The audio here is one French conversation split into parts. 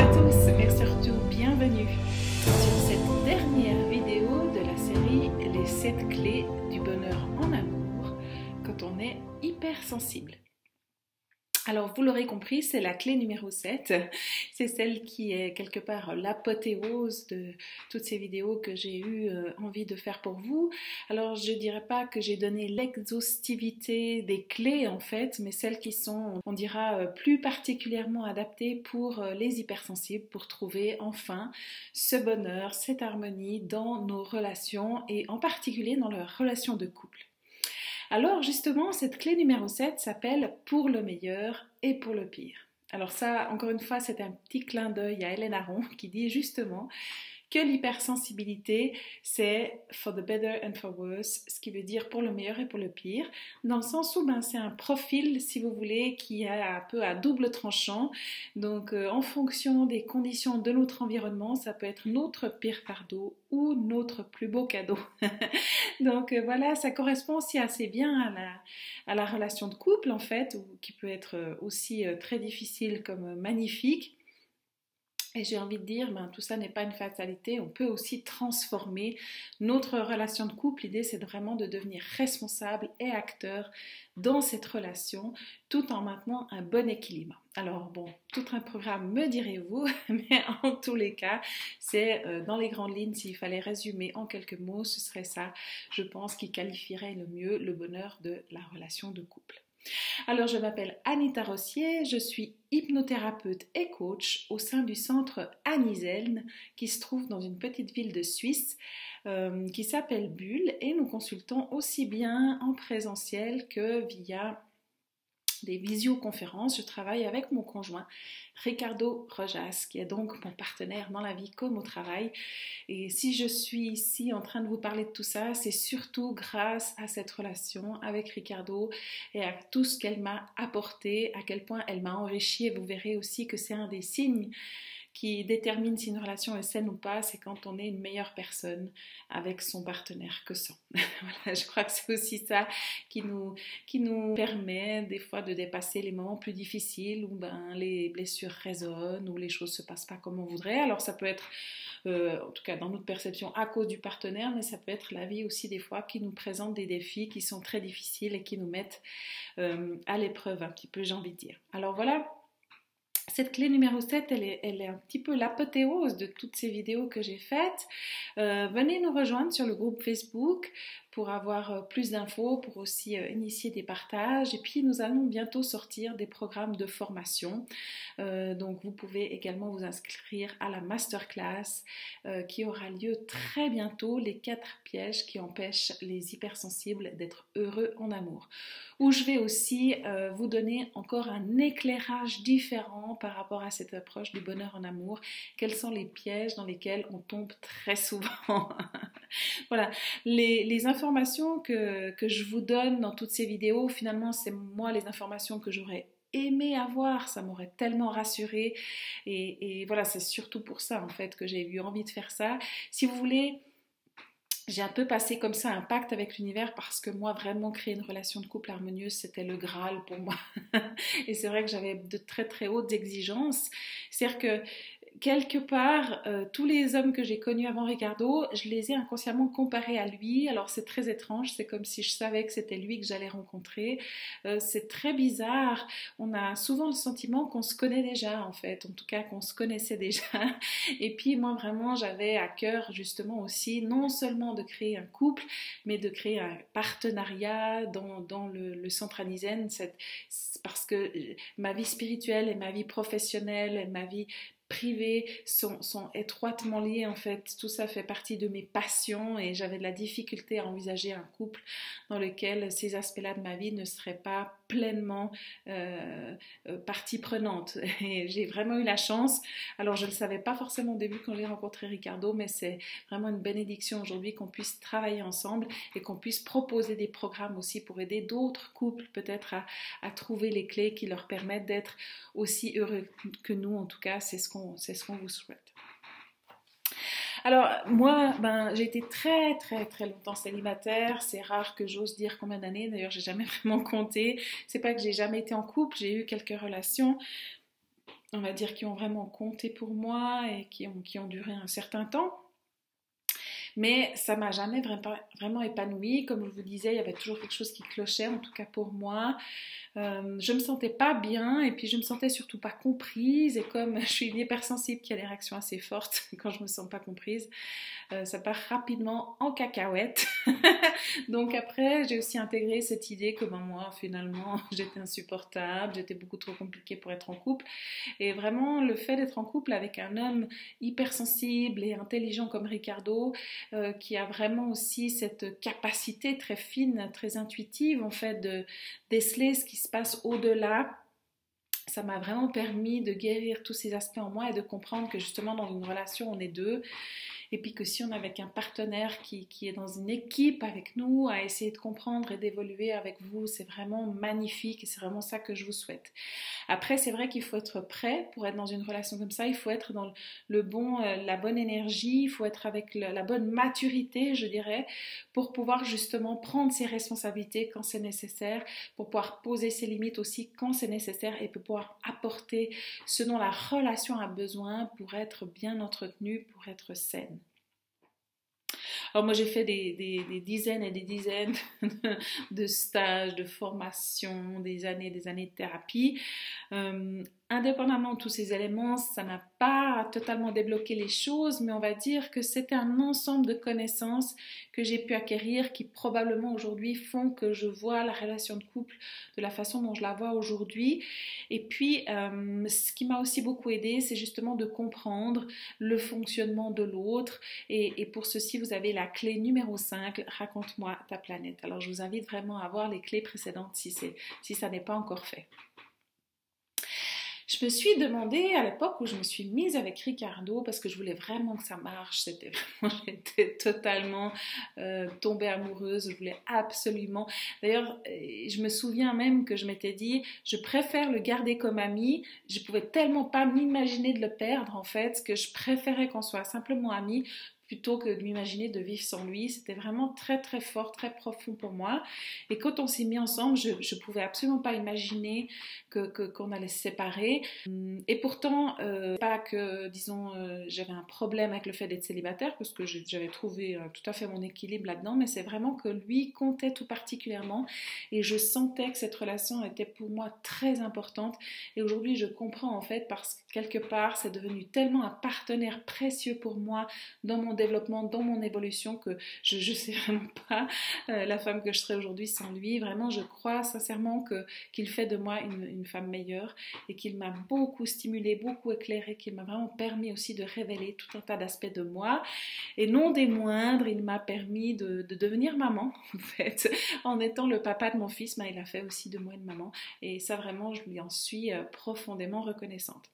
à tous et surtout bienvenue sur cette dernière vidéo de la série Les 7 clés du bonheur en amour quand on est hypersensible. Alors vous l'aurez compris, c'est la clé numéro 7, c'est celle qui est quelque part l'apothéose de toutes ces vidéos que j'ai eu envie de faire pour vous. Alors je dirais pas que j'ai donné l'exhaustivité des clés en fait, mais celles qui sont, on dira, plus particulièrement adaptées pour les hypersensibles, pour trouver enfin ce bonheur, cette harmonie dans nos relations et en particulier dans leurs relations de couple. Alors justement, cette clé numéro 7 s'appelle « Pour le meilleur et pour le pire ». Alors ça, encore une fois, c'est un petit clin d'œil à Hélène Aron qui dit justement que l'hypersensibilité, c'est for the better and for worse, ce qui veut dire pour le meilleur et pour le pire, dans le sens où c'est un profil, si vous voulez, qui est un peu à double tranchant. Donc, en fonction des conditions de notre environnement, ça peut être notre pire fardeau ou notre plus beau cadeau. Donc, voilà, ça correspond aussi assez bien à la relation de couple, en fait, qui peut être aussi très difficile comme magnifique. Et j'ai envie de dire, tout ça n'est pas une fatalité, on peut aussi transformer notre relation de couple. L'idée, c'est vraiment de devenir responsable et acteur dans cette relation, tout en maintenant un bon équilibre. Alors bon, tout un programme, me direz-vous, mais en tous les cas, c'est dans les grandes lignes, s'il fallait résumer en quelques mots, ce serait ça, je pense, qui qualifierait le mieux le bonheur de la relation de couple. Alors, je m'appelle Anita Rossier, je suis hypnothérapeute et coach au sein du centre Annie-Zeln qui se trouve dans une petite ville de Suisse qui s'appelle Bulle et nous consultons aussi bien en présentiel que via des visioconférences. Je travaille avec mon conjoint Ricardo Rojas, qui est donc mon partenaire dans la vie comme au travail. Et si je suis ici en train de vous parler de tout ça, c'est surtout grâce à cette relation avec Ricardo et à tout ce qu'elle m'a apporté, à quel point elle m'a enrichi. Et vous verrez aussi que c'est un des signes qui détermine si une relation est saine ou pas, c'est quand on est une meilleure personne avec son partenaire que sans. Voilà, je crois que c'est aussi ça qui nous permet des fois de dépasser les moments plus difficiles où les blessures résonnent, où les choses se passent pas comme on voudrait. Alors ça peut être, en tout cas dans notre perception, à cause du partenaire, mais ça peut être la vie aussi des fois qui nous présente des défis qui sont très difficiles et qui nous mettent à l'épreuve un petit peu, j'ai envie de dire. Alors voilà. Cette clé numéro 7, elle est un petit peu l'apothéose de toutes ces vidéos que j'ai faites. Venez nous rejoindre sur le groupe Facebook pour avoir plus d'infos, pour aussi initier des partages. Et puis, nous allons bientôt sortir des programmes de formation. Donc, vous pouvez également vous inscrire à la masterclass qui aura lieu très bientôt, les 4 pièges qui empêchent les hypersensibles d'être heureux en amour. Où je vais aussi vous donner encore un éclairage différent par rapport à cette approche du bonheur en amour. Quels sont les pièges dans lesquels on tombe très souvent? Voilà, les informations que je vous donne dans toutes ces vidéos, finalement, c'est moi les informations que j'aurais aimé avoir, ça m'aurait tellement rassurée et voilà, c'est surtout pour ça en fait que j'ai eu envie de faire ça. Si vous voulez, j'ai un peu passé comme ça un pacte avec l'univers parce que moi, vraiment, créer une relation de couple harmonieuse, c'était le Graal pour moi. Et c'est vrai que j'avais de très très hautes exigences. C'est-à-dire que quelque part, tous les hommes que j'ai connus avant Ricardo, je les ai inconsciemment comparés à lui. Alors c'est très étrange, c'est comme si je savais que c'était lui que j'allais rencontrer. C'est très bizarre. On a souvent le sentiment qu'on se connaît déjà, en fait, en tout cas qu'on se connaissait déjà. Et puis moi vraiment, j'avais à cœur justement aussi non seulement de créer un couple, mais de créer un partenariat dans le centre Annie-Zeln, parce que ma vie spirituelle et ma vie professionnelle et ma vie privées sont étroitement liées en fait, tout ça fait partie de mes passions et j'avais de la difficulté à envisager un couple dans lequel ces aspects-là de ma vie ne seraient pas pleinement partie prenante et j'ai vraiment eu la chance, alors je ne le savais pas forcément au début quand j'ai rencontré Ricardo, mais c'est vraiment une bénédiction aujourd'hui qu'on puisse travailler ensemble et qu'on puisse proposer des programmes aussi pour aider d'autres couples peut-être à trouver les clés qui leur permettent d'être aussi heureux que nous, en tout cas c'est ce qu'on vous souhaite. Alors moi, j'ai été très très très longtemps célibataire, c'est rare que j'ose dire combien d'années, d'ailleurs j'ai jamais vraiment compté, c'est pas que j'ai jamais été en couple, j'ai eu quelques relations, on va dire, qui ont vraiment compté pour moi et qui ont duré un certain temps. Mais ça m'a jamais vraiment épanouie. Comme je vous disais, il y avait toujours quelque chose qui clochait, en tout cas pour moi. Je me sentais pas bien et puis je me sentais surtout pas comprise. Et comme je suis une hypersensible qui a des réactions assez fortes quand je me sens pas comprise, ça part rapidement en cacahuète. Donc après, j'ai aussi intégré cette idée que moi, finalement, j'étais insupportable, j'étais beaucoup trop compliquée pour être en couple. Et vraiment, le fait d'être en couple avec un homme hypersensible et intelligent comme Ricardo, qui a vraiment aussi cette capacité très fine, très intuitive, en fait, de déceler ce qui se passe au-delà, ça m'a vraiment permis de guérir tous ces aspects en moi et de comprendre que justement dans une relation on est deux et puis que si on est avec un partenaire qui est dans une équipe avec nous à essayer de comprendre et d'évoluer avec vous, c'est vraiment magnifique et c'est vraiment ça que je vous souhaite. Après c'est vrai qu'il faut être prêt pour être dans une relation comme ça, il faut être dans la bonne énergie, il faut être avec la bonne maturité je dirais pour pouvoir justement prendre ses responsabilités quand c'est nécessaire, pour pouvoir poser ses limites aussi quand c'est nécessaire et pour pouvoir apporter ce dont la relation a besoin pour être bien entretenue, pour être saine. Alors moi j'ai fait des dizaines et des dizaines de stages, de formations, des années de thérapie. Indépendamment de tous ces éléments, ça n'a pas totalement débloqué les choses, mais on va dire que c'était un ensemble de connaissances que j'ai pu acquérir qui probablement aujourd'hui font que je vois la relation de couple de la façon dont je la vois aujourd'hui. Et puis, ce qui m'a aussi beaucoup aidé, c'est justement de comprendre le fonctionnement de l'autre. Et pour ceci, vous avez la clé numéro 5, raconte-moi ta planète. Alors, je vous invite vraiment à voir les clés précédentes si ça n'est pas encore fait. Je me suis demandé à l'époque où je me suis mise avec Ricardo parce que je voulais vraiment que ça marche. J'étais totalement tombée amoureuse. Je voulais absolument. D'ailleurs, je me souviens même que je m'étais dit, je préfère le garder comme ami. Je pouvais tellement pas m'imaginer de le perdre en fait, que je préférais qu'on soit simplement amis plutôt que de m'imaginer de vivre sans lui. C'était vraiment très très fort, très profond pour moi. Et quand on s'est mis ensemble, je pouvais absolument pas imaginer qu'on allait se séparer. Et pourtant, pas que, disons, j'avais un problème avec le fait d'être célibataire, parce que j'avais trouvé tout à fait mon équilibre là-dedans, mais c'est vraiment que lui comptait tout particulièrement. Et je sentais que cette relation était pour moi très importante. Et aujourd'hui, je comprends en fait, parce que quelque part, c'est devenu tellement un partenaire précieux pour moi dans mon développement, dans mon évolution, que je sais vraiment pas la femme que je serais aujourd'hui sans lui. Vraiment, je crois sincèrement qu'il fait de moi une femme meilleure et qu'il m'a beaucoup stimulée, beaucoup éclairée, qu'il m'a vraiment permis aussi de révéler tout un tas d'aspects de moi. Et non des moindres, il m'a permis de devenir maman, en fait. En étant le papa de mon fils, il a fait aussi de moi une maman. Et ça, vraiment, je lui en suis profondément reconnaissante.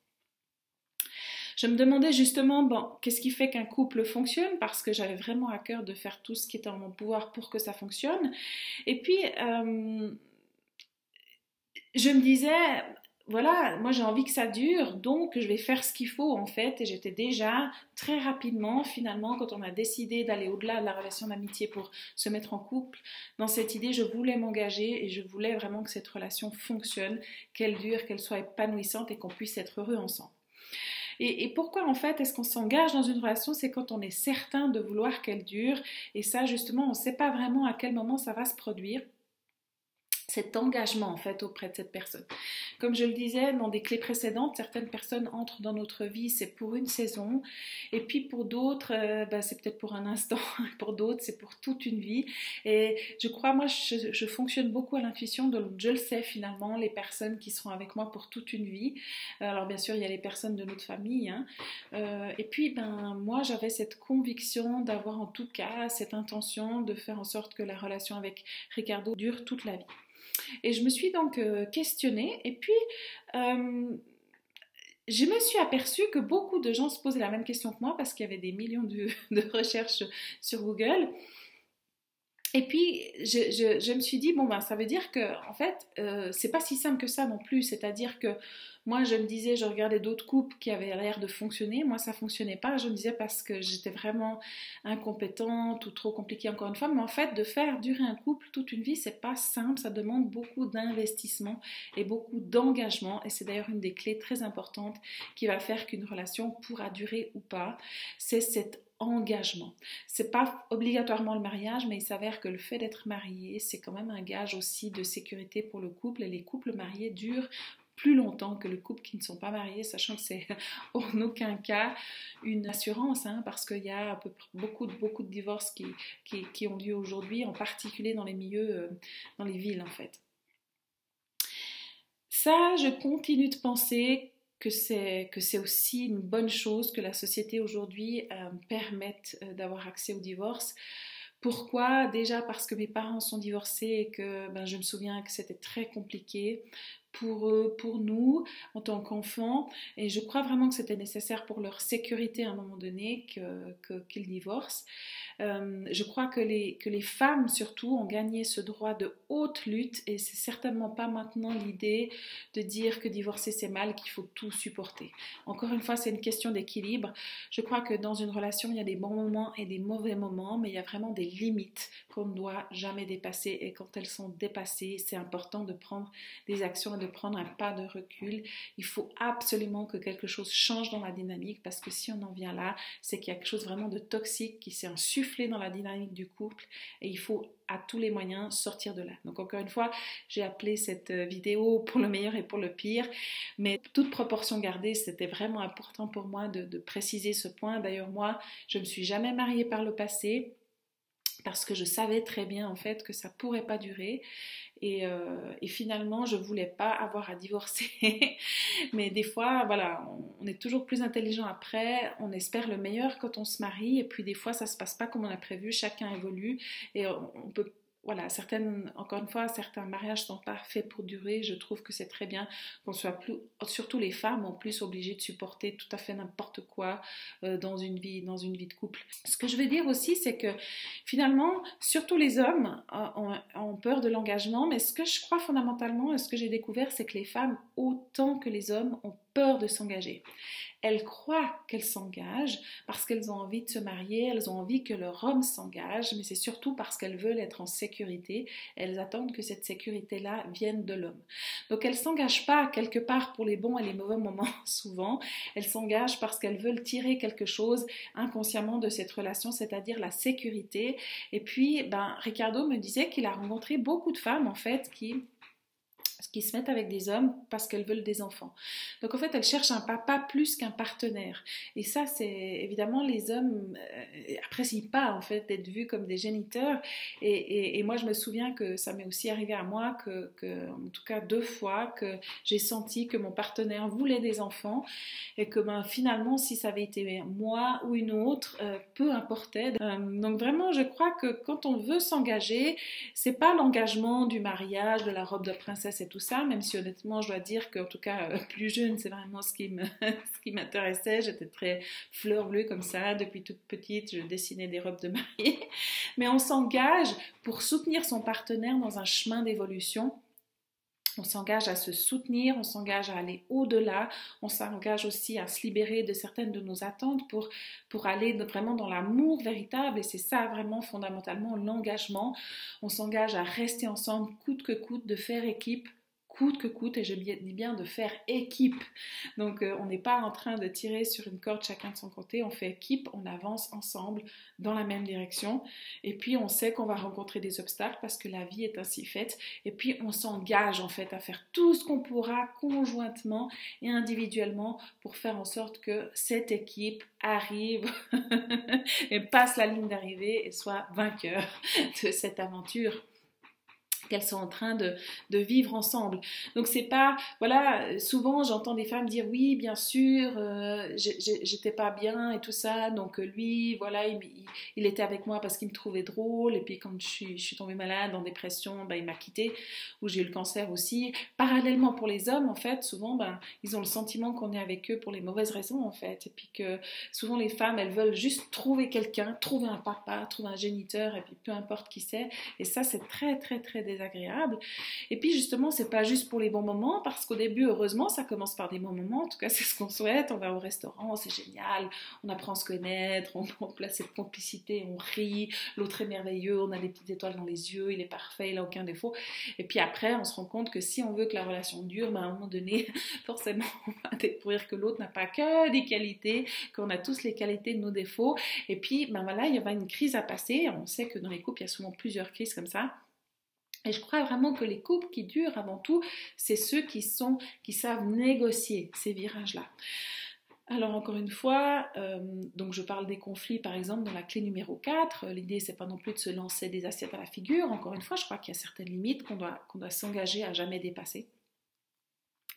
Je me demandais justement, qu'est-ce qui fait qu'un couple fonctionne, parce que j'avais vraiment à cœur de faire tout ce qui était en mon pouvoir pour que ça fonctionne. Et puis, je me disais, voilà, moi j'ai envie que ça dure, donc je vais faire ce qu'il faut en fait. Et j'étais déjà très rapidement, finalement, quand on a décidé d'aller au-delà de la relation d'amitié pour se mettre en couple, dans cette idée, je voulais m'engager et je voulais vraiment que cette relation fonctionne, qu'elle dure, qu'elle soit épanouissante et qu'on puisse être heureux ensemble. Et pourquoi en fait est-ce qu'on s'engage dans une relation? C'est quand on est certain de vouloir qu'elle dure, et ça justement on ne sait pas vraiment à quel moment ça va se produire, cet engagement en fait auprès de cette personne. Comme je le disais dans des clés précédentes, certaines personnes entrent dans notre vie, c'est pour une saison, et puis pour d'autres, c'est peut-être pour un instant, pour d'autres c'est pour toute une vie. Et je crois, moi je fonctionne beaucoup à l'intuition, donc je le sais finalement, les personnes qui seront avec moi pour toute une vie. Alors bien sûr il y a les personnes de notre famille, hein. Et puis moi j'avais cette conviction d'avoir en tout cas cette intention de faire en sorte que la relation avec Ricardo dure toute la vie. Et je me suis donc questionnée, et puis je me suis aperçue que beaucoup de gens se posaient la même question que moi, parce qu'il y avait des millions de recherches sur Google. Et puis, je me suis dit, bon, ben, ça veut dire que, en fait, c'est pas si simple que ça non plus. C'est-à-dire que moi, je me disais, je regardais d'autres couples qui avaient l'air de fonctionner. Moi, ça fonctionnait pas. Je me disais parce que j'étais vraiment incompétente ou trop compliquée, encore une fois. Mais en fait, de faire durer un couple toute une vie, c'est pas simple. Ça demande beaucoup d'investissement et beaucoup d'engagement. Et c'est d'ailleurs une des clés très importantes qui va faire qu'une relation pourra durer ou pas. C'est cette engagement. C'est pas obligatoirement le mariage, mais il s'avère que le fait d'être marié, c'est quand même un gage aussi de sécurité pour le couple. Et les couples mariés durent plus longtemps que les couples qui ne sont pas mariés, sachant que c'est en aucun cas une assurance, hein, parce qu'il y a beaucoup de divorces qui ont lieu aujourd'hui, en particulier dans les milieux, dans les villes en fait. Ça, je continue de penser que c'est aussi une bonne chose que la société aujourd'hui permette d'avoir accès au divorce. Pourquoi? Déjà parce que mes parents sont divorcés et que je me souviens que c'était très compliqué pour eux, pour nous, en tant qu'enfants. Et je crois vraiment que c'était nécessaire pour leur sécurité à un moment donné qu'ils divorcent. Je crois que les femmes, surtout, ont gagné ce droit de haute lutte et c'est certainement pas maintenant l'idée de dire que divorcer c'est mal, qu'il faut tout supporter. Encore une fois, c'est une question d'équilibre. Je crois que dans une relation, il y a des bons moments et des mauvais moments, mais il y a vraiment des limites qu'on ne doit jamais dépasser et quand elles sont dépassées, c'est important de prendre des actions et de prendre un pas de recul. Il faut absolument que quelque chose change dans la dynamique parce que si on en vient là, c'est qu'il y a quelque chose vraiment de toxique qui s'est insufflé dans la dynamique du couple et il faut à tous les moyens sortir de là. Donc encore une fois, j'ai appelé cette vidéo pour le meilleur et pour le pire, mais toute proportion gardée, c'était vraiment important pour moi de préciser ce point. D'ailleurs moi, je ne me suis jamais mariée par le passé parce que je savais très bien en fait que ça pourrait pas durer et finalement je voulais pas avoir à divorcer mais des fois voilà on est toujours plus intelligent après, on espère le meilleur quand on se marie et puis des fois ça se passe pas comme on a prévu, chacun évolue et on peut voilà, encore une fois, certains mariages sont pas faits pour durer. Je trouve que c'est très bien qu'on soit plus, surtout les femmes, en plus obligées de supporter tout à fait n'importe quoi dans une vie de couple. Ce que je veux dire aussi, c'est que finalement, surtout les hommes ont peur de l'engagement, mais ce que je crois fondamentalement et ce que j'ai découvert, c'est que les femmes, autant que les hommes, ont peur de s'engager. Elles croient qu'elles s'engagent parce qu'elles ont envie de se marier, elles ont envie que leur homme s'engage, mais c'est surtout parce qu'elles veulent être en sécurité. Elles attendent que cette sécurité-là vienne de l'homme. Donc elles ne s'engagent pas quelque part pour les bons et les mauvais moments, souvent. Elles s'engagent parce qu'elles veulent tirer quelque chose inconsciemment de cette relation, c'est-à-dire la sécurité. Et puis, Ricardo me disait qu'il a rencontré beaucoup de femmes, en fait, qui se mettent avec des hommes parce qu'elles veulent des enfants. Donc en fait, elles cherchent un papa plus qu'un partenaire. Et ça, c'est évidemment les hommes apprécient pas en fait d'être vus comme des géniteurs. Et moi, je me souviens que ça m'est aussi arrivé à moi que en tout cas 2 fois que j'ai senti que mon partenaire voulait des enfants et que finalement, si ça avait été moi ou une autre, peu importait. Donc vraiment, je crois que quand on veut s'engager, c'est pas l'engagement du mariage, de la robe de princesse et tout ça, même si honnêtement je dois dire qu'en tout cas plus jeune c'est vraiment ce qui m'intéressait. J'étais très fleur bleue comme ça, depuis toute petite je dessinais des robes de mariée, mais on s'engage pour soutenir son partenaire dans un chemin d'évolution. On s'engage à se soutenir, on s'engage à aller au-delà, on s'engage aussi à se libérer de certaines de nos attentes pour aller vraiment dans l'amour véritable et c'est ça vraiment fondamentalement l'engagement. On s'engage à rester ensemble coûte que coûte, de faire équipe, coûte que coûte, et je dis bien de faire équipe. Donc on n'est pas en train de tirer sur une corde chacun de son côté, on fait équipe, on avance ensemble dans la même direction et puis on sait qu'on va rencontrer des obstacles parce que la vie est ainsi faite et puis on s'engage en fait à faire tout ce qu'on pourra conjointement et individuellement pour faire en sorte que cette équipe arrive et passe la ligne d'arrivée et soit vainqueur de cette aventure qu'elles sont en train de vivre ensemble. Donc c'est pas, voilà, souvent j'entends des femmes dire oui, bien sûr, j'étais pas bien et tout ça, donc lui, voilà, il était avec moi parce qu'il me trouvait drôle, et puis quand je suis tombée malade, en dépression, ben, il m'a quittée, ou j'ai eu le cancer aussi. Parallèlement pour les hommes, en fait, souvent, ben, ils ont le sentiment qu'on est avec eux pour les mauvaises raisons, en fait, et puis que souvent les femmes, elles veulent juste trouver quelqu'un, trouver un papa, trouver un géniteur, et puis peu importe qui c'est, et ça c'est très très très désagréable. Et puis justement, c'est pas juste pour les bons moments, parce qu'au début, heureusement, ça commence par des bons moments, en tout cas c'est ce qu'on souhaite, on va au restaurant, c'est génial, on apprend à se connaître, on place cette complicité, on rit, l'autre est merveilleux, on a des petites étoiles dans les yeux, il est parfait, il a aucun défaut. Et puis après, on se rend compte que si on veut que la relation dure, ben à un moment donné, forcément, on va découvrir que l'autre n'a pas que des qualités, qu'on a tous les qualités de nos défauts. Et puis, ben voilà, il y a une crise à passer. On sait que dans les couples, il y a souvent plusieurs crises comme ça. Et je crois vraiment que les couples qui durent avant tout, c'est ceux qui savent négocier ces virages-là. Alors encore une fois, donc je parle des conflits par exemple dans la clé numéro 4. L'idée c'est pas non plus de se lancer des assiettes à la figure. Encore une fois, je crois qu'il y a certaines limites qu'on doit s'engager à jamais dépasser.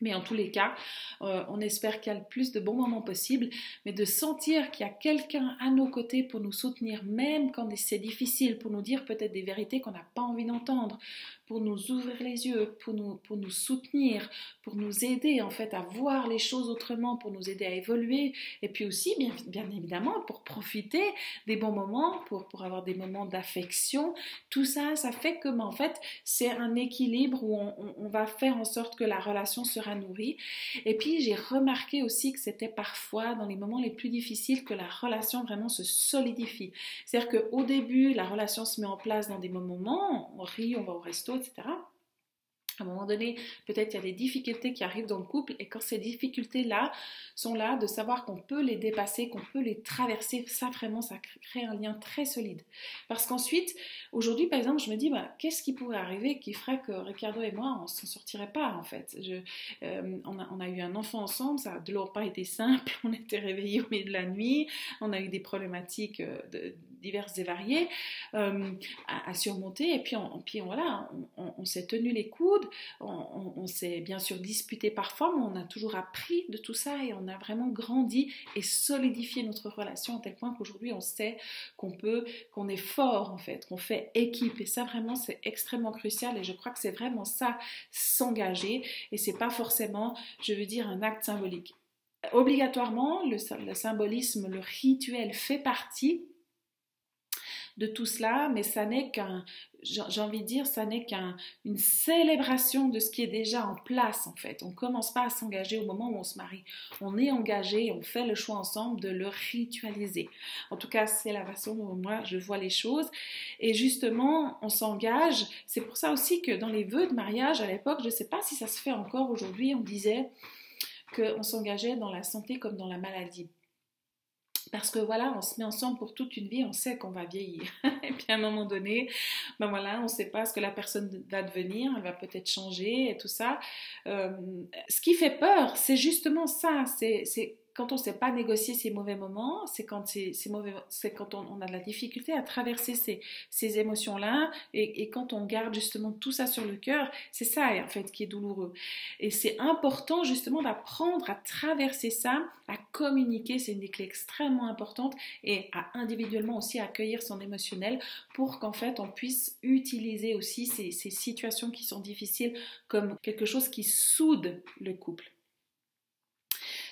Mais en tous les cas, on espère qu'il y a le plus de bons moments possibles, mais de sentir qu'il y a quelqu'un à nos côtés pour nous soutenir, même quand c'est difficile, pour nous dire peut-être des vérités qu'on n'a pas envie d'entendre, pour nous ouvrir les yeux, pour nous soutenir, pour nous aider en fait à voir les choses autrement, pour nous aider à évoluer, et puis aussi bien évidemment pour profiter des bons moments, pour avoir des moments d'affection. Tout ça, ça fait que en fait c'est un équilibre où on va faire en sorte que la relation sera nourrie. Et puis j'ai remarqué aussi que c'était parfois dans les moments les plus difficiles que la relation vraiment se solidifie. C'est-à-dire qu'au début la relation se met en place dans des moments, on rit, on va au resto, etc. À un moment donné, peut-être il y a des difficultés qui arrivent dans le couple, et quand ces difficultés-là sont là, de savoir qu'on peut les dépasser, qu'on peut les traverser, ça vraiment, ça crée un lien très solide. Parce qu'ensuite, aujourd'hui par exemple, je me dis, qu'est-ce qui pourrait arriver qui ferait que Ricardo et moi, on ne s'en sortirait pas en fait. On a eu un enfant ensemble, ça n'a de l'ordre pas été simple, on était réveillés au milieu de la nuit, on a eu des problématiques diverses et variées à surmonter, et puis voilà, on s'est tenu les coudes. On s'est bien sûr disputé parfois, mais on a toujours appris de tout ça, et on a vraiment grandi et solidifié notre relation à tel point qu'aujourd'hui on sait qu'on est fort en fait, qu'on fait équipe, et ça vraiment c'est extrêmement crucial, et je crois que c'est vraiment ça, s'engager, et c'est pas forcément, je veux dire, un acte symbolique. Obligatoirement, le symbolisme, le rituel fait partie de tout cela, mais ça n'est j'ai envie de dire, ça n'est qu'une célébration de ce qui est déjà en place en fait. On ne commence pas à s'engager au moment où on se marie. On est engagé, on fait le choix ensemble de le ritualiser. En tout cas, c'est la façon dont moi je vois les choses. Et justement, on s'engage. C'est pour ça aussi que dans les vœux de mariage à l'époque, je ne sais pas si ça se fait encore aujourd'hui, on disait qu'on s'engageait dans la santé comme dans la maladie. Parce que voilà, on se met ensemble pour toute une vie, on sait qu'on va vieillir. Et puis à un moment donné, voilà, on ne sait pas ce que la personne va devenir, elle va peut-être changer et tout ça. Ce qui fait peur, c'est justement ça, c'est quand on ne sait pas négocier ces mauvais moments, c'est quand on a de la difficulté à traverser ces émotions-là, et quand on garde justement tout ça sur le cœur, c'est ça en fait qui est douloureux. Et c'est important justement d'apprendre à traverser ça, à communiquer, c'est une des clés extrêmement importantes, et à individuellement aussi accueillir son émotionnel pour qu'en fait on puisse utiliser aussi ces situations qui sont difficiles comme quelque chose qui soude le couple.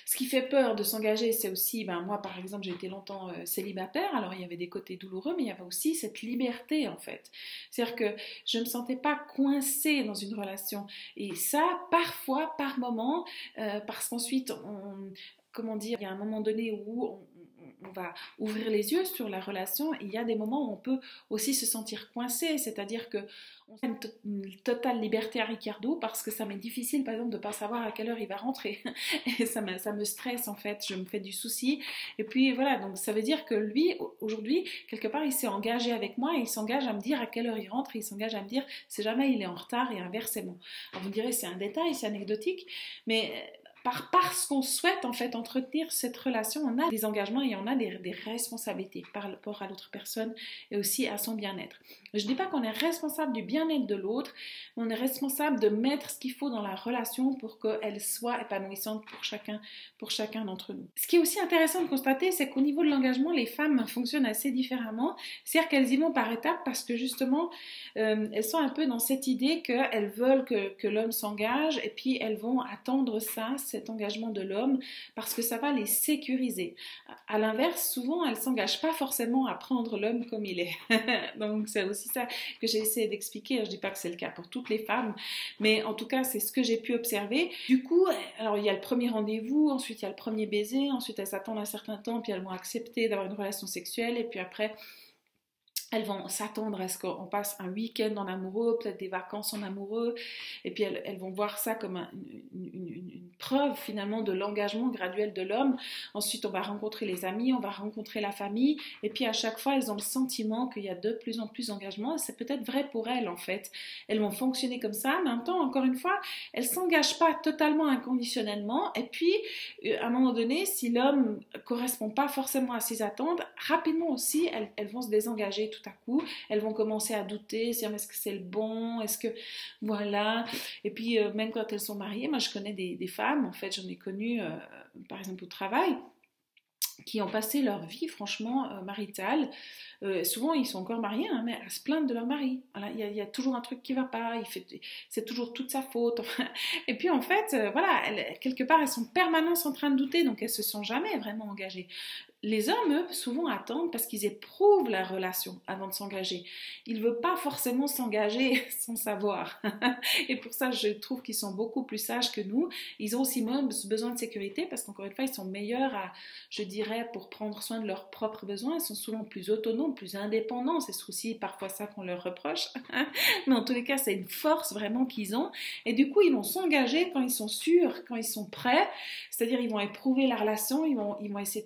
Ce qui fait peur de s'engager, c'est aussi, moi par exemple j'ai été longtemps célibataire, alors il y avait des côtés douloureux, mais il y avait aussi cette liberté en fait. C'est-à-dire que je ne me sentais pas coincée dans une relation, et ça parfois, par moment, parce qu'ensuite il y a un moment donné où on va ouvrir les yeux sur la relation, et il y a des moments où on peut aussi se sentir coincé, c'est-à-dire que on a une totale liberté à Ricardo parce que ça m'est difficile par exemple de ne pas savoir à quelle heure il va rentrer, et ça me stresse en fait, je me fais du souci, et puis voilà, donc ça veut dire que lui aujourd'hui quelque part il s'est engagé avec moi, et il s'engage à me dire à quelle heure il rentre, et il s'engage à me dire si jamais il est en retard, et inversement. Alors vous me direz c'est un détail, c'est anecdotique, mais parce qu'on souhaite en fait entretenir cette relation, on a des engagements et on a des responsabilités par rapport à l'autre personne et aussi à son bien-être. Je ne dis pas qu'on est responsable du bien-être de l'autre, mais on est responsable de mettre ce qu'il faut dans la relation pour qu'elle soit épanouissante pour chacun d'entre nous. Ce qui est aussi intéressant de constater, c'est qu'au niveau de l'engagement, les femmes fonctionnent assez différemment. C'est-à-dire qu'elles y vont par étapes parce que justement, elles sont un peu dans cette idée qu'elles veulent que l'homme s'engage et puis elles vont attendre ça, cet engagement de l'homme, parce que ça va les sécuriser. À l'inverse, souvent, elles ne s'engagent pas forcément à prendre l'homme comme il est. Donc, c'est aussi ça que j'ai essayé d'expliquer. Je ne dis pas que c'est le cas pour toutes les femmes, mais en tout cas, c'est ce que j'ai pu observer. Du coup, alors il y a le premier rendez-vous, ensuite il y a le premier baiser, ensuite elles s'attendent un certain temps, puis elles vont accepter d'avoir une relation sexuelle, et puis après, elles vont s'attendre à ce qu'on passe un week-end en amoureux, peut-être des vacances en amoureux, et puis elles vont voir ça comme une preuve finalement de l'engagement graduel de l'homme. Ensuite, on va rencontrer les amis, on va rencontrer la famille, et puis à chaque fois, elles ont le sentiment qu'il y a de plus en plus d'engagement, et c'est peut-être vrai pour elles en fait. Elles vont fonctionner comme ça, mais en même temps, encore une fois, elles ne s'engagent pas totalement inconditionnellement, et puis à un moment donné, si l'homme ne correspond pas forcément à ses attentes, rapidement aussi, elles vont se désengager tout à coup, elles vont commencer à douter, se dire est-ce que c'est le bon, est-ce que voilà, et puis même quand elles sont mariées, moi je connais des femmes, en fait j'en ai connu par exemple au travail, qui ont passé leur vie franchement maritale, souvent ils sont encore mariés, hein, mais à se plaindre de leur mari. Voilà, il y a toujours un truc qui va pas, c'est toujours toute sa faute. Et puis en fait, voilà, quelque part elles sont en permanence en train de douter, donc elles se sont jamais vraiment engagées. Les hommes, eux, souvent attendent parce qu'ils éprouvent la relation avant de s'engager. Ils ne veulent pas forcément s'engager sans savoir. Et pour ça, je trouve qu'ils sont beaucoup plus sages que nous. Ils ont aussi besoin de sécurité parce qu'encore une fois, ils sont meilleurs à, je dirais, pour prendre soin de leurs propres besoins. Ils sont souvent plus autonomes, plus indépendants. C'est aussi parfois ça qu'on leur reproche. Mais en tous les cas, c'est une force vraiment qu'ils ont. Et du coup, ils vont s'engager quand ils sont sûrs, quand ils sont prêts. C'est-à-dire, ils vont éprouver la relation, ils vont essayer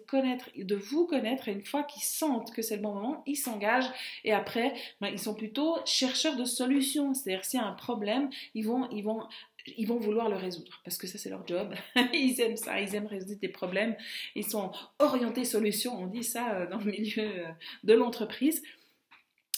de vous connaître, et une fois qu'ils sentent que c'est le bon moment, ils s'engagent, et après, ils sont plutôt chercheurs de solutions. C'est-à-dire, s'il y a un problème, ils vont vouloir le résoudre, parce que ça c'est leur job. Ils aiment ça, ils aiment résoudre des problèmes. Ils sont orientés solutions, on dit ça dans le milieu de l'entreprise.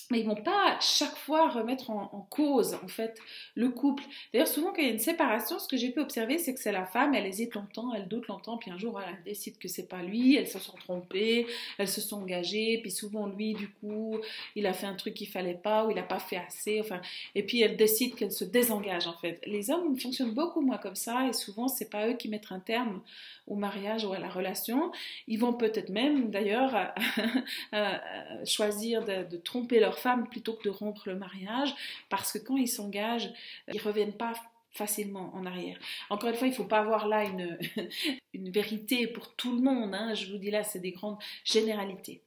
Mais ils ne vont pas chaque fois remettre en cause en fait le couple. D'ailleurs, souvent quand il y a une séparation, ce que j'ai pu observer, c'est que c'est la femme, elle hésite longtemps, elle doute longtemps, puis un jour elle décide que c'est pas lui, elles se sont trompées, elles se sont engagées, puis souvent lui du coup, il a fait un truc qu'il fallait pas, ou il a pas fait assez, enfin, et puis elle décide qu'elle se désengage en fait. Les hommes fonctionnent beaucoup moins comme ça, et souvent c'est pas eux qui mettent un terme au mariage ou à la relation. Ils vont peut-être même d'ailleurs choisir de tromper leur femme plutôt que de rompre le mariage, parce que quand ils s'engagent, ils ne reviennent pas facilement en arrière. Encore une fois, il ne faut pas avoir là une vérité pour tout le monde, hein. Je vous dis là, c'est des grandes généralités.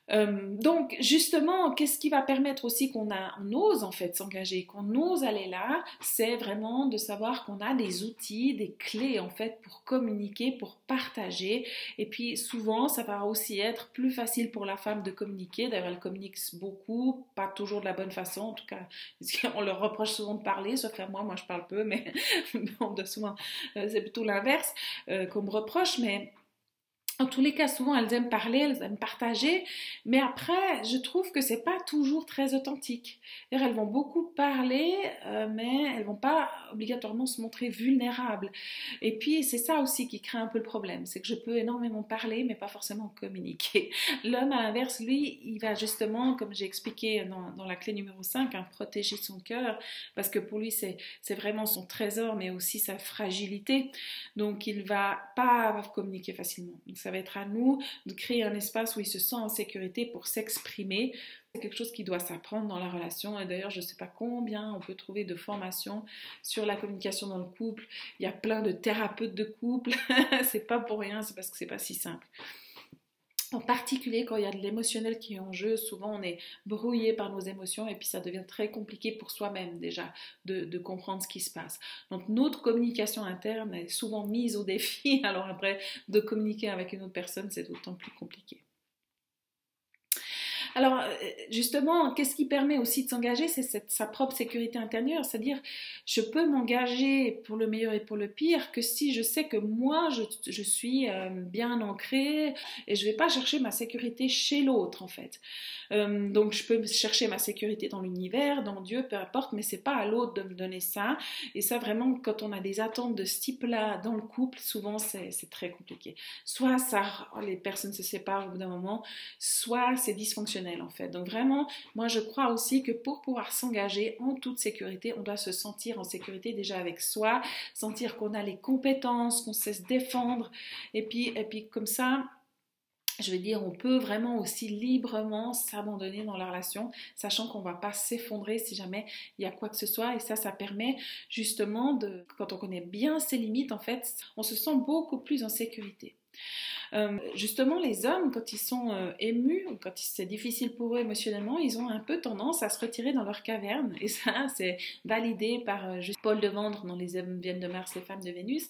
Donc justement, qu'est-ce qui va permettre aussi qu'on ose en fait s'engager, qu'on ose aller là, c'est vraiment de savoir qu'on a des outils, des clés en fait pour communiquer, pour partager, et puis souvent ça va aussi être plus facile pour la femme de communiquer. D'ailleurs elle communique beaucoup, pas toujours de la bonne façon, en tout cas on leur reproche souvent de parler, sauf à moi je parle peu, mais bon, souvent c'est plutôt l'inverse qu'on me reproche, mais en tous les cas, souvent, elles aiment parler, elles aiment partager, mais après, je trouve que c'est pas toujours très authentique. Elles vont beaucoup parler, mais elles vont pas obligatoirement se montrer vulnérables. Et puis, c'est ça aussi qui crée un peu le problème, c'est que je peux énormément parler, mais pas forcément communiquer. L'homme, à l'inverse, lui, il va justement, comme j'ai expliqué dans la clé numéro 5, hein, protéger son cœur, parce que pour lui, c'est vraiment son trésor, mais aussi sa fragilité. Donc, il va pas communiquer facilement. Donc, ça va être à nous de créer un espace où il se sent en sécurité pour s'exprimer. C'est quelque chose qui doit s'apprendre dans la relation. Et d'ailleurs, je ne sais pas combien on peut trouver de formations sur la communication dans le couple. Il y a plein de thérapeutes de couple. C'est pas pour rien, c'est parce que c'est pas si simple. En particulier quand il y a de l'émotionnel qui est en jeu, souvent on est brouillé par nos émotions et puis ça devient très compliqué pour soi-même déjà de comprendre ce qui se passe. Donc notre communication interne est souvent mise au défi, alors après de communiquer avec une autre personne c'est d'autant plus compliqué. Alors, justement, qu'est-ce qui permet aussi de s'engager? C'est sa propre sécurité intérieure. C'est-à-dire, je peux m'engager pour le meilleur et pour le pire que si je sais que moi, je suis bien ancrée et je ne vais pas chercher ma sécurité chez l'autre, en fait. Donc, je peux chercher ma sécurité dans l'univers, dans Dieu, peu importe, mais c'est pas à l'autre de me donner ça. Et ça, vraiment, quand on a des attentes de ce type-là dans le couple, souvent, c'est très compliqué. Soit les personnes se séparent au bout d'un moment, soit c'est dysfonctionnel en fait. Donc vraiment, moi je crois aussi que pour pouvoir s'engager en toute sécurité, on doit se sentir en sécurité déjà avec soi, sentir qu'on a les compétences, qu'on sait se défendre, et puis comme ça, je veux dire, on peut vraiment aussi librement s'abandonner dans la relation, sachant qu'on ne va pas s'effondrer si jamais il y a quoi que ce soit. Et ça permet justement quand on connaît bien ses limites, en fait, on se sent beaucoup plus en sécurité. Justement, les hommes, quand ils sont émus, ou quand c'est difficile pour eux émotionnellement, ils ont un peu tendance à se retirer dans leur caverne. Et ça, c'est validé par juste Paul de Vendre dans Les hommes viennent de Mars, les femmes de Vénus.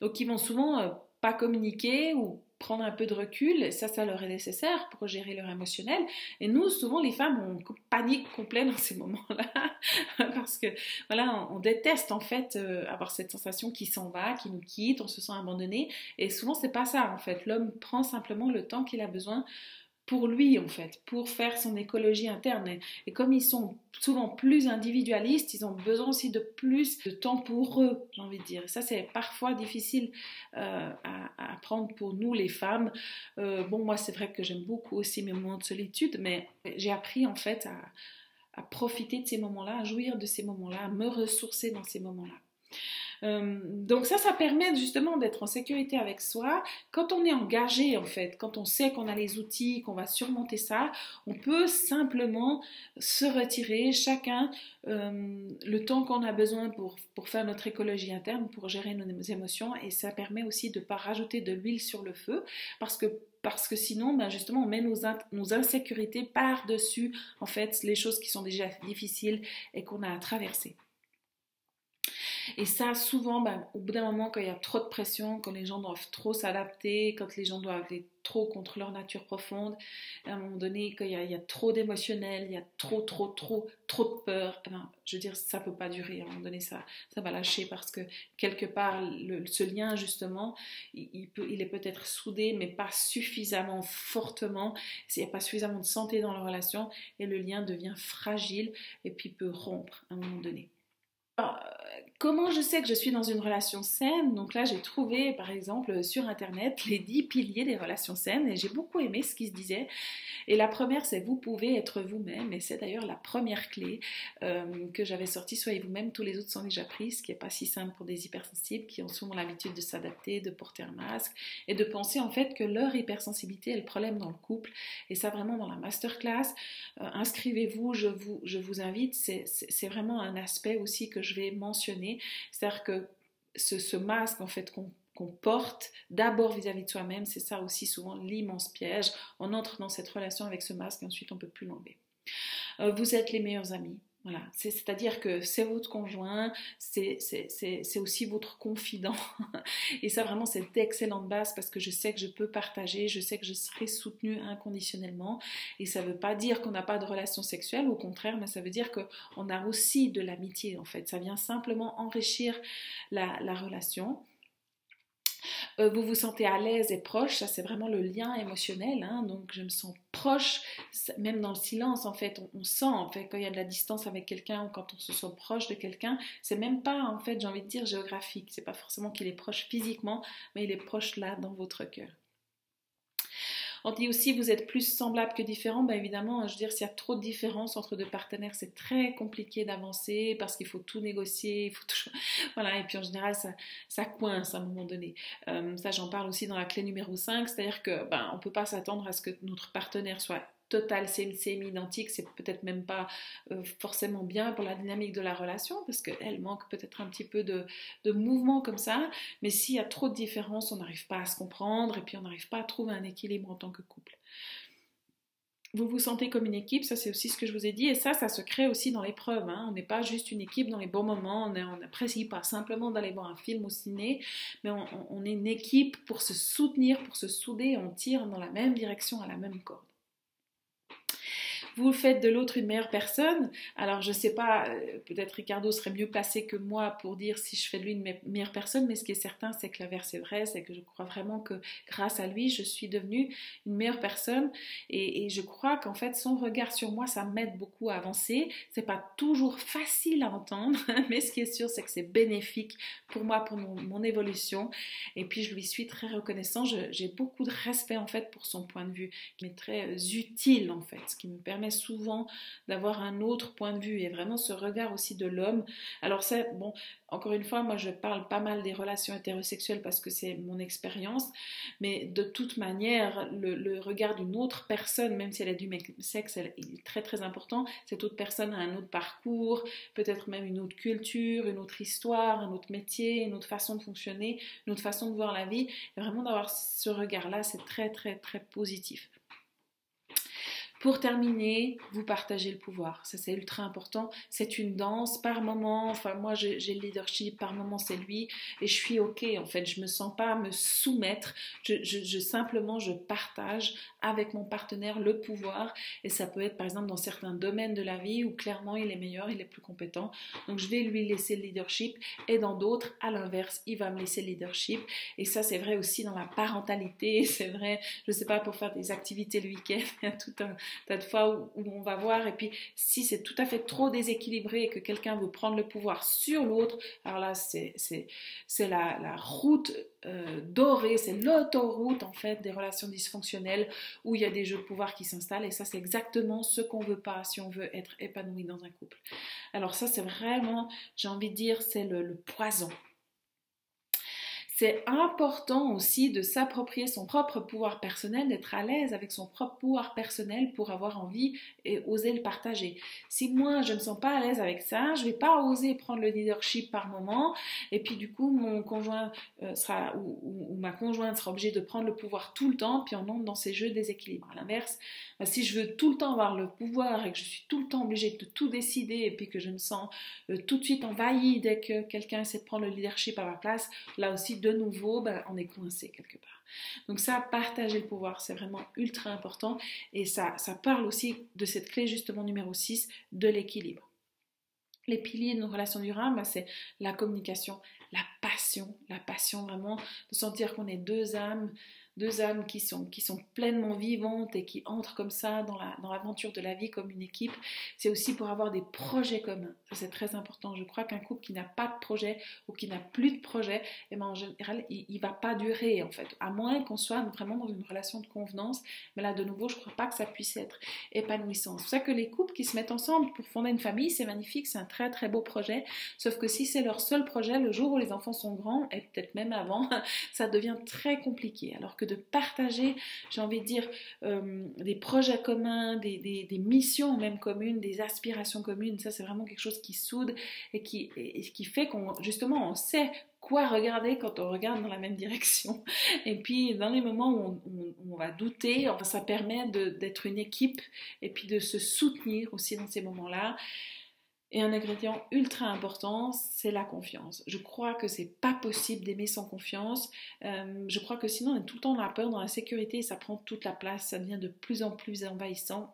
Donc, ils vont souvent pas communiquer ou prendre un peu de recul, ça leur est nécessaire pour gérer leur émotionnel. Et nous, souvent, les femmes, on panique complet dans ces moments-là, parce que, voilà, on déteste en fait avoir cette sensation qui s'en va, qui nous quitte, on se sent abandonné. Et souvent, c'est pas ça en fait. L'homme prend simplement le temps qu'il a besoin pour lui en fait, pour faire son écologie interne. Et comme ils sont souvent plus individualistes, ils ont besoin aussi de plus de temps pour eux, j'ai envie de dire. Et ça, c'est parfois difficile à prendre pour nous les femmes. Bon, moi, c'est vrai que j'aime beaucoup aussi mes moments de solitude, mais j'ai appris en fait à profiter de ces moments-là, à jouir de ces moments-là, à me ressourcer dans ces moments-là. Donc ça permet justement d'être en sécurité avec soi. Quand on est engagé en fait, quand on sait qu'on a les outils, qu'on va surmonter ça, on peut simplement se retirer chacun le temps qu'on a besoin pour faire notre écologie interne, pour gérer nos émotions, et ça permet aussi de ne pas rajouter de l'huile sur le feu parce que sinon, ben justement, on met nos insécurités par-dessus en fait les choses qui sont déjà difficiles et qu'on a à traverser. Et ça, souvent, au bout d'un moment, quand il y a trop de pression, quand les gens doivent trop s'adapter, quand les gens doivent aller trop contre leur nature profonde, à un moment donné, quand il y a trop d'émotionnel, il y a trop de peur, je veux dire, ça ne peut pas durer. À un moment donné, ça va lâcher parce que quelque part, ce lien, justement, il est peut-être soudé, mais pas suffisamment fortement. Il n'y a pas suffisamment de santé dans la relation et le lien devient fragile et puis peut rompre à un moment donné. Alors, comment je sais que je suis dans une relation saine? Donc là, j'ai trouvé, par exemple, sur Internet, les 10 piliers des relations saines et j'ai beaucoup aimé ce qui se disait. Et la première, c'est vous pouvez être vous-même. Et c'est d'ailleurs la première clé que j'avais sortie, soyez vous-même, tous les autres sont déjà pris, ce qui n'est pas si simple pour des hypersensibles qui ont souvent l'habitude de s'adapter, de porter un masque et de penser en fait que leur hypersensibilité est le problème dans le couple. Et ça, vraiment, dans la masterclass, inscrivez-vous, je vous invite. C'est vraiment un aspect aussi que je vais mentionner. C'est-à-dire que ce masque, en fait, qu'on porte d'abord vis-à-vis de soi-même, c'est ça aussi souvent l'immense piège. On entre dans cette relation avec ce masque et ensuite on ne peut plus l'enlever. Vous êtes les meilleurs amis. Voilà, c'est-à-dire que c'est votre conjoint, c'est aussi votre confident. Et ça, vraiment, c'est d'excellente base parce que je sais que je peux partager, je sais que je serai soutenue inconditionnellement. Et ça ne veut pas dire qu'on n'a pas de relation sexuelle, au contraire, mais ça veut dire qu'on a aussi de l'amitié, en fait. Ça vient simplement enrichir la relation. Vous vous sentez à l'aise et proche, ça c'est vraiment le lien émotionnel, hein, donc je me sens proche, même dans le silence en fait, on sent en fait quand il y a de la distance avec quelqu'un ou quand on se sent proche de quelqu'un, c'est même pas en fait, j'ai envie de dire géographique, c'est pas forcément qu'il est proche physiquement, mais il est proche là dans votre cœur. On dit aussi vous êtes plus semblable que différent. Évidemment, je veux dire, s'il y a trop de différences entre deux partenaires, c'est très compliqué d'avancer parce qu'il faut tout négocier, il faut tout... Voilà, et puis en général, ça coince à un moment donné. Ça, j'en parle aussi dans la clé numéro 5, c'est-à-dire que on ne peut pas s'attendre à ce que notre partenaire soit total, semi-identique, c'est peut-être même pas forcément bien pour la dynamique de la relation parce qu'elle manque peut-être un petit peu de mouvement comme ça, mais s'il y a trop de différences, on n'arrive pas à se comprendre et puis on n'arrive pas à trouver un équilibre en tant que couple. Vous vous sentez comme une équipe, ça c'est aussi ce que je vous ai dit, et ça se crée aussi dans l'épreuve, hein. On n'est pas juste une équipe dans les bons moments, on n'apprécie pas simplement d'aller voir un film au ciné, mais on est une équipe pour se soutenir, pour se souder, on tire dans la même direction, à la même corde. vous faites de l'autre une meilleure personne. Alors je sais pas, peut-être Ricardo serait mieux placé que moi pour dire si je fais de lui une meilleure personne, mais ce qui est certain, c'est que l'inverse est vrai, c'est que je crois vraiment que grâce à lui, je suis devenue une meilleure personne et je crois qu'en fait son regard sur moi, ça m'aide beaucoup à avancer. C'est pas toujours facile à entendre, mais ce qui est sûr, c'est que c'est bénéfique pour moi, pour mon évolution. Et puis je lui suis très reconnaissant. J'ai beaucoup de respect en fait pour son point de vue, qui m'est très utile en fait, ce qui me permet souvent d'avoir un autre point de vue et vraiment ce regard aussi de l'homme. Alors c'est bon, encore une fois, moi je parle pas mal des relations hétérosexuelles parce que c'est mon expérience, mais de toute manière, le regard d'une autre personne, même si elle est du même sexe, il est très très important. Cette autre personne a un autre parcours, peut-être même une autre culture, une autre histoire, un autre métier, une autre façon de fonctionner, une autre façon de voir la vie. Et vraiment d'avoir ce regard-là, c'est très très très positif. Pour terminer, vous partagez le pouvoir. Ça, c'est ultra important. C'est une danse par moment. Enfin, moi, j'ai le leadership. Par moment, c'est lui. Et je suis OK, en fait. Je me sens pas me soumettre. Simplement, je partage avec mon partenaire le pouvoir. Et ça peut être, par exemple, dans certains domaines de la vie où clairement, il est meilleur, il est plus compétent. Donc, je vais lui laisser le leadership. Et dans d'autres, à l'inverse, il va me laisser le leadership. Et ça, c'est vrai aussi dans la parentalité. C'est vrai, je sais pas, pour faire des activités le week-end, il y a tout un tas de fois où on va voir, et puis si c'est tout à fait trop déséquilibré et que quelqu'un veut prendre le pouvoir sur l'autre, alors là c'est la route dorée, c'est l'autoroute en fait des relations dysfonctionnelles où il y a des jeux de pouvoir qui s'installent, et ça c'est exactement ce qu'on veut pas si on veut être épanoui dans un couple. Alors ça c'est vraiment, j'ai envie de dire, c'est le poison. C'est important aussi de s'approprier son propre pouvoir personnel, d'être à l'aise avec son propre pouvoir personnel pour avoir envie et oser le partager. Si moi je ne me sens pas à l'aise avec ça, je ne vais pas oser prendre le leadership par moment, et puis du coup mon conjoint ou ma conjointe sera obligée de prendre le pouvoir tout le temps, puis on entre dans ces jeux de déséquilibre. À l'inverse, si je veux tout le temps avoir le pouvoir et que je suis tout le temps obligée de tout décider, et puis que je me sens tout de suite envahie dès que quelqu'un essaie de prendre le leadership à ma place, là aussi de nouveau, on est coincé quelque part. Donc ça, partager le pouvoir, c'est vraiment ultra important, et ça parle aussi de cette clé justement numéro 6, de l'équilibre. Les piliers d'une relation durable, c'est la communication, la passion vraiment, de sentir qu'on est deux âmes qui sont pleinement vivantes et qui entrent comme ça dans l'aventure de la vie comme une équipe. C'est aussi pour avoir des projets communs. Ça, c'est très important. Je crois qu'un couple qui n'a pas de projet ou qui n'a plus de projet, en général, il ne va pas durer, en fait. À moins qu'on soit vraiment dans une relation de convenance. Mais là, de nouveau, je ne crois pas que ça puisse être épanouissant. C'est pour ça que les couples qui se mettent ensemble pour fonder une famille, c'est magnifique, c'est un très très beau projet. Sauf que si c'est leur seul projet, le jour où les enfants sont grands, et peut-être même avant, ça devient très compliqué. Alors que de partager, j'ai envie de dire, des projets communs, des missions même communes, des aspirations communes, ça c'est vraiment quelque chose qui soude et qui fait qu'on, justement, on sait quoi regarder quand on regarde dans la même direction. Et puis dans les moments où on va douter, ça permet d'être une équipe et puis de se soutenir aussi dans ces moments-là. Et un ingrédient ultra important, c'est la confiance. Je crois que c'est pas possible d'aimer sans confiance. Je crois que sinon on est tout le temps dans la peur, dans la sécurité, et ça prend toute la place, ça devient de plus en plus envahissant.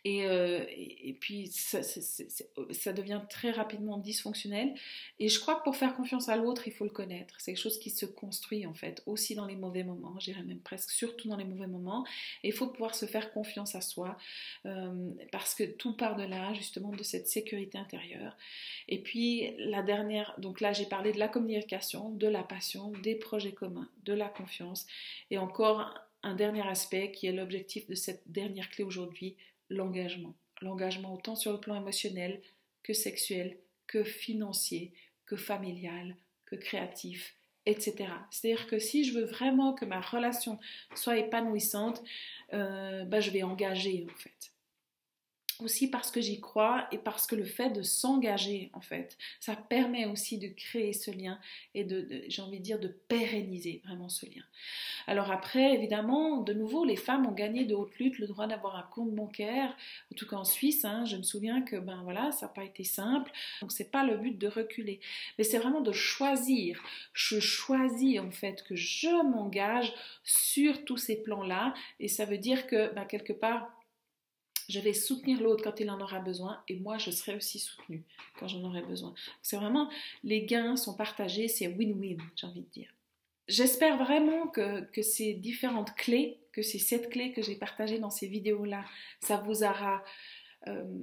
Et puis ça devient très rapidement dysfonctionnel. Et je crois que pour faire confiance à l'autre, il faut le connaître. C'est quelque chose qui se construit en fait, aussi dans les mauvais moments, je dirais même presque surtout dans les mauvais moments. Et il faut pouvoir se faire confiance à soi, parce que tout part de là, justement, de cette sécurité intérieure. Et puis la dernière, donc là j'ai parlé de la communication, de la passion, des projets communs, de la confiance. Et encore un dernier aspect qui est l'objectif de cette dernière clé aujourd'hui, l'engagement. L'engagement autant sur le plan émotionnel que sexuel, que financier, que familial, que créatif, etc. C'est-à-dire que si je veux vraiment que ma relation soit épanouissante, je vais engager en fait. Aussi parce que j'y crois et parce que le fait de s'engager, en fait, ça permet aussi de créer ce lien et j'ai envie de dire, de pérenniser vraiment ce lien. Alors après, évidemment, de nouveau, les femmes ont gagné de haute lutte le droit d'avoir un compte bancaire, en tout cas en Suisse, je me souviens que, ça n'a pas été simple, donc c'est pas le but de reculer, mais c'est vraiment de choisir. Je choisis, en fait, que je m'engage sur tous ces plans-là, et ça veut dire que, quelque part, Je vais soutenir l'autre quand il en aura besoin et moi je serai aussi soutenue quand j'en aurai besoin. C'est vraiment, les gains sont partagés, c'est win-win, j'ai envie de dire. J'espère vraiment que ces différentes clés, que ces 7 clés que j'ai partagées dans ces vidéos-là, ça vous aura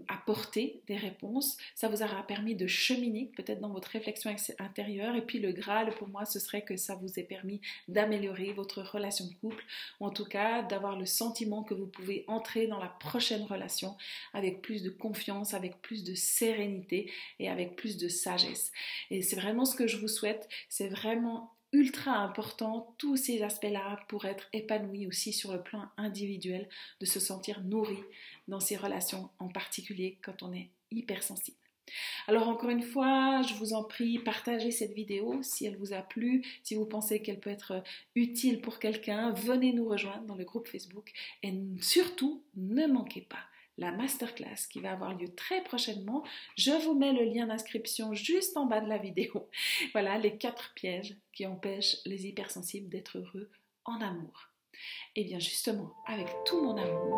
apporté des réponses, ça vous aura permis de cheminer peut-être dans votre réflexion intérieure, et puis le Graal pour moi ce serait que ça vous ait permis d'améliorer votre relation de couple, ou en tout cas d'avoir le sentiment que vous pouvez entrer dans la prochaine relation avec plus de confiance, avec plus de sérénité et avec plus de sagesse. Et c'est vraiment ce que je vous souhaite, c'est vraiment ultra important, tous ces aspects-là, pour être épanoui aussi sur le plan individuel, de se sentir nourri dans ces relations, en particulier quand on est hypersensible. Alors encore une fois, je vous en prie, partagez cette vidéo si elle vous a plu, si vous pensez qu'elle peut être utile pour quelqu'un, venez nous rejoindre dans le groupe Facebook et surtout, ne manquez pas la masterclass qui va avoir lieu très prochainement. Je vous mets le lien d'inscription juste en bas de la vidéo. Voilà les 4 pièges qui empêchent les hypersensibles d'être heureux en amour. Et bien justement, avec tout mon amour,